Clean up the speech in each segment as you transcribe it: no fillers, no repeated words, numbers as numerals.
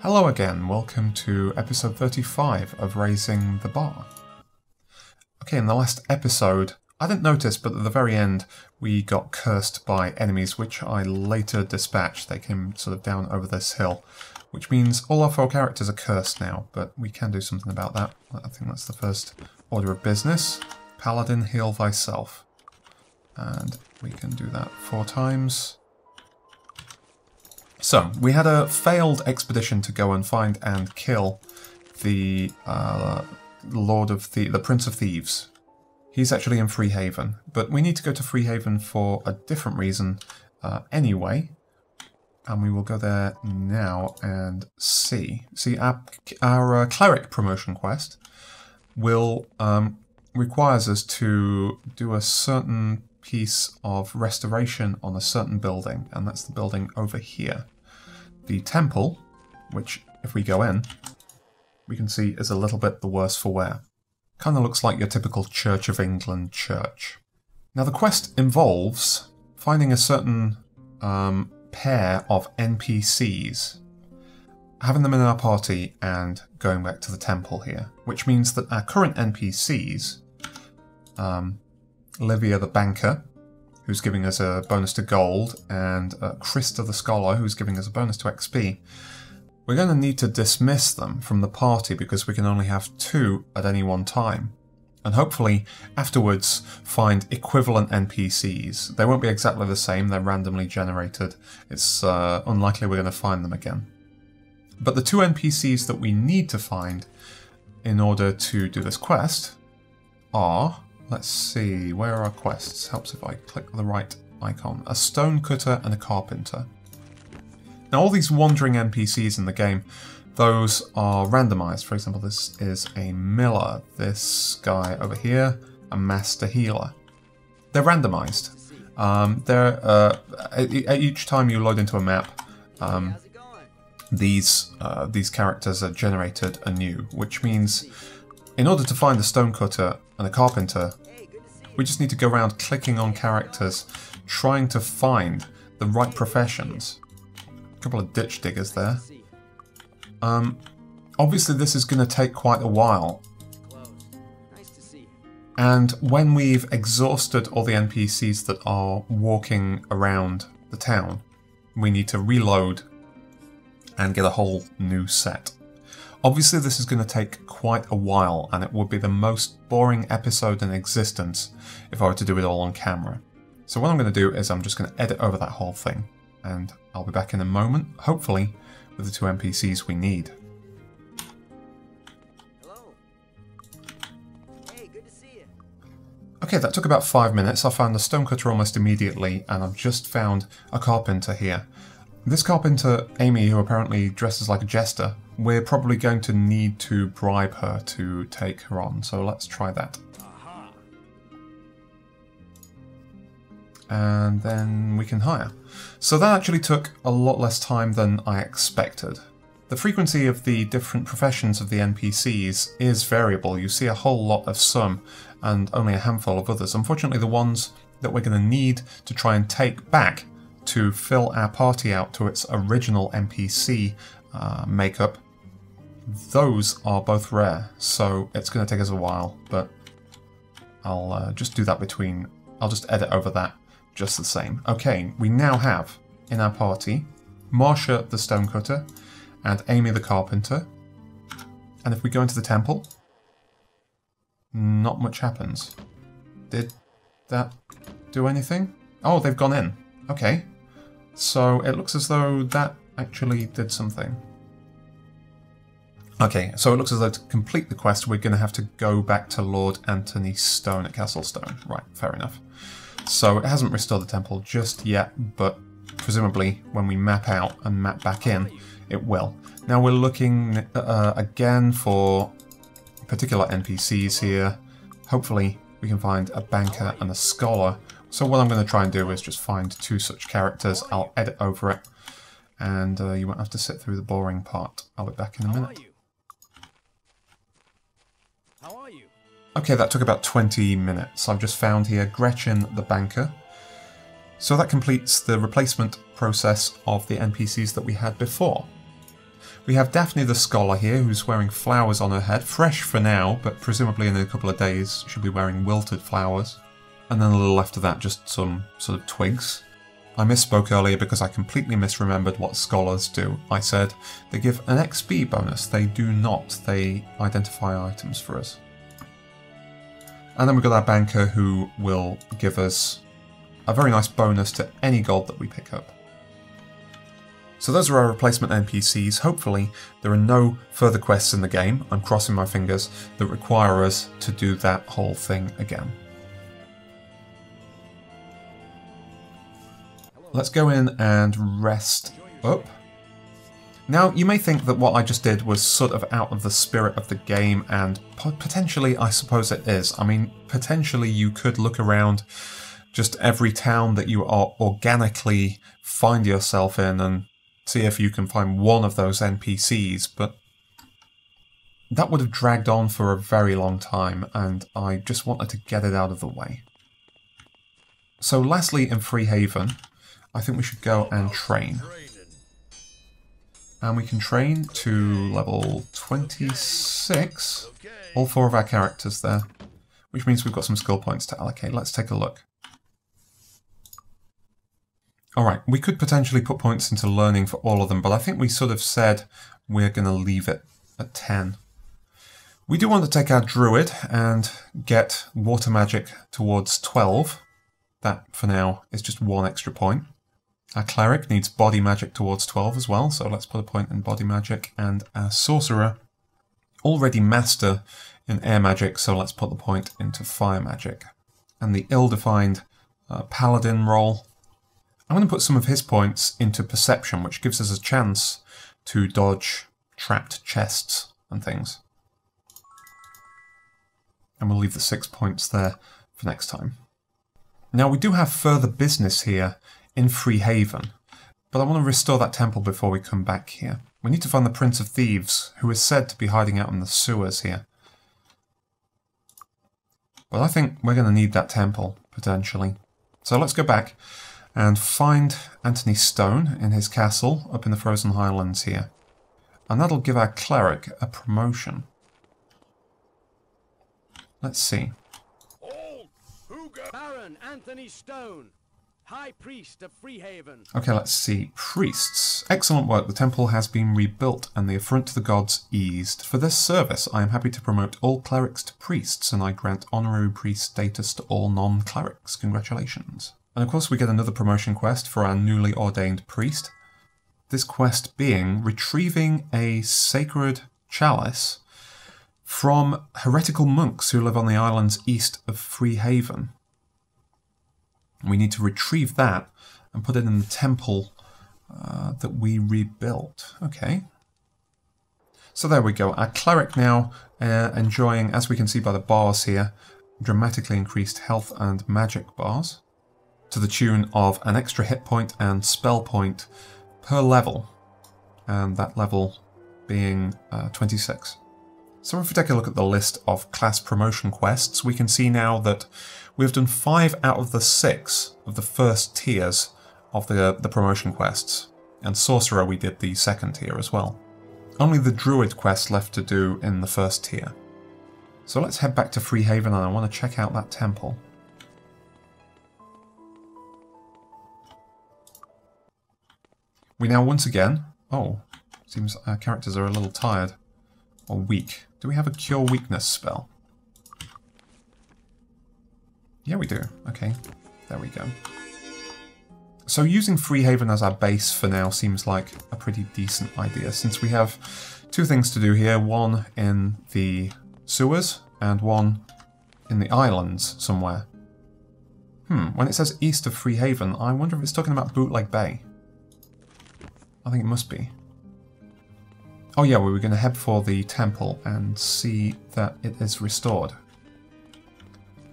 Hello again, welcome to episode 35 of Razing the Bar. Okay, in the last episode, I didn't notice, but at the very end we got cursed by enemies which I later dispatched. They came sort of down over this hill, which means all our 4 characters are cursed now, but we can do something about that. I think that's the first order of business. Paladin, heal thyself. And we can do that 4 times. So, we had a failed expedition to go and find and kill the the Prince of Thieves. He's actually in Freehaven, but we need to go to Freehaven for a different reason anyway. And we will go there now and see. See, our cleric promotion quest will requires us to do a certain piece of restoration on a certain building, and that's the building over here. The temple, which if we go in, we can see is a little bit the worse for wear. Kind of looks like your typical Church of England church. Now the quest involves finding a certain pair of NPCs, having them in our party and going back to the temple here, which means that our current NPCs, Livia the banker, who's giving us a bonus to gold, and Krista the scholar, who's giving us a bonus to XP, we're going to need to dismiss them from the party because we can only have 2 at any one time. And hopefully afterwards find equivalent NPCs. They won't be exactly the same, they're randomly generated. It's unlikely we're going to find them again. But the 2 NPCs that we need to find in order to do this quest are... Let's see, where are our quests? Helps if I click the right icon. A stonecutter and a carpenter. Now all these wandering NPCs in the game, those are randomized. For example, this is a miller. This guy over here, a master healer. They're randomized. At each time you load into a map, these characters are generated anew, which means in order to find a stonecutter and a carpenter, we just need to go around clicking on characters, trying to find the right professions. A couple of ditch diggers there. Obviously this is going to take quite a while. And when we've exhausted all the NPCs that are walking around the town, we need to reload and get a whole new set. Obviously this is going to take quite a while, and it would be the most boring episode in existence if I were to do it all on camera. So what I'm going to do is I'm just going to edit over that whole thing, and I'll be back in a moment, hopefully with the 2 NPCs we need. Hello. Hey, good to see you. Okay, that took about 5 minutes. I found a stonecutter almost immediately, and I've just found a carpenter here. This carpenter, Amy, who apparently dresses like a jester, we're probably going to need to bribe her to take her on, so let's try that. And then we can hire. So that actually took a lot less time than I expected. The frequency of the different professions of the NPCs is variable. You see a whole lot of some and only a handful of others. Unfortunately, the ones that we're going to need to try and take back to fill our party out to its original NPC makeup, those are both rare, so it's going to take us a while, but I'll just do that I'll just edit over that just the same. Okay, we now have in our party Marcia the stonecutter and Amy the carpenter, and if we go into the temple, not much happens. Did that do anything? Oh, they've gone in. Okay. So it looks as though that actually did something. Okay, so it looks as though to complete the quest we're going to have to go back to Lord Anthony Stone at Castle Stone. Right, fair enough. So it hasn't restored the temple just yet, but presumably when we map out and map back in, it will. Now we're looking again for particular NPCs here. Hopefully we can find a banker and a scholar. So what I'm going to try and do is just find 2 such characters. I'll edit over it, and you won't have to sit through the boring part. I'll be back in a minute. How are you? Okay, that took about 20 minutes. I've just found here Gretchen the banker. So that completes the replacement process of the NPCs that we had before. We have Daphne the Scholar here, who's wearing flowers on her head. Fresh for now, but presumably in a couple of days she'll be wearing wilted flowers. And then a little after that, just some sort of twigs. I misspoke earlier because I completely misremembered what scholars do. I said they give an XP bonus. They do not. They identify items for us. And then we've got our banker who will give us a very nice bonus to any gold that we pick up. So those are our replacement NPCs. Hopefully there are no further quests in the game, I'm crossing my fingers, that require us to do that whole thing again. Let's go in and rest up. Now, you may think that what I just did was sort of out of the spirit of the game, and potentially I suppose it is. I mean, potentially you could look around just every town that you are organically find yourself in and see if you can find one of those NPCs, but that would have dragged on for a very long time, and I just wanted to get it out of the way. So lastly, in Freehaven, I think we should go and train. And we can train to level 26, all 4 of our characters there, which means we've got some skill points to allocate. Let's take a look. Alright, we could potentially put points into learning for all of them, but I think we sort of said we're going to leave it at 10. We do want to take our druid and get water magic towards 12. That, for now, is just 1 extra point. Our cleric needs body magic towards 12 as well, so let's put a point in body magic. And our sorcerer, already master in air magic, so let's put the point into fire magic. And the ill-defined paladin role, I'm going to put some of his points into perception, which gives us a chance to dodge trapped chests and things. And we'll leave the 6 points there for next time. Now, we do have further business here in Freehaven, but I want to restore that temple before we come back here. We need to find the Prince of Thieves, who is said to be hiding out in the sewers here. But I think we're going to need that temple, potentially. So let's go back and find Anthony Stone in his castle up in the Frozen Highlands here. And that'll give our cleric a promotion. Let's see. Baron Anthony Stone, High Priest of Freehaven. Okay, let's see. Priests. Excellent work. The temple has been rebuilt and the affront to the gods eased. For this service, I am happy to promote all clerics to priests, and I grant honorary priest status to all non-clerics. Congratulations. And of course we get another promotion quest for our newly ordained priest. This quest being retrieving a sacred chalice from heretical monks who live on the islands east of Freehaven. We need to retrieve that and put it in the temple that we rebuilt. Okay. So there we go. Our cleric now enjoying, as we can see by the bars here, dramatically increased health and magic bars to the tune of an extra hit point and spell point per level. And that level being 26. So if we take a look at the list of class promotion quests, we can see now that we've done 5 out of the 6 of the first tiers of the promotion quests. And Sorcerer we did the second tier as well. Only the Druid quest left to do in the first tier. So let's head back to Freehaven, and I want to check out that temple. We now once again... Oh, seems our characters are a little tired. Or weak. Do we have a Cure Weakness spell? Yeah, we do. Okay, there we go. So using Freehaven as our base for now seems like a pretty decent idea, since we have 2 things to do here. One in the sewers, and one in the islands somewhere. When it says east of Freehaven, I wonder if it's talking about Bootleg Bay. I think it must be. Oh yeah, we were going to head for the temple and see that it is restored.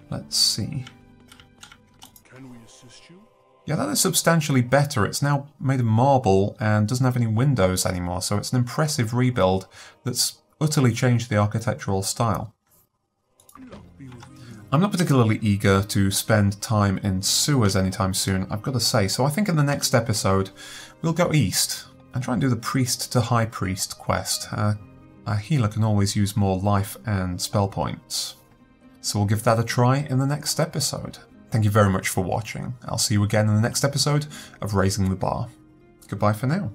Let's see. Can we assist you? Yeah, that is substantially better. It's now made of marble and doesn't have any windows anymore, so it's an impressive rebuild that's utterly changed the architectural style. I'm not particularly eager to spend time in sewers anytime soon, I've got to say, so I think in the next episode we'll go east and try and do the priest to high priest quest. A healer can always use more life and spell points. So we'll give that a try in the next episode. Thank you very much for watching. I'll see you again in the next episode of Raising the Bar. Goodbye for now.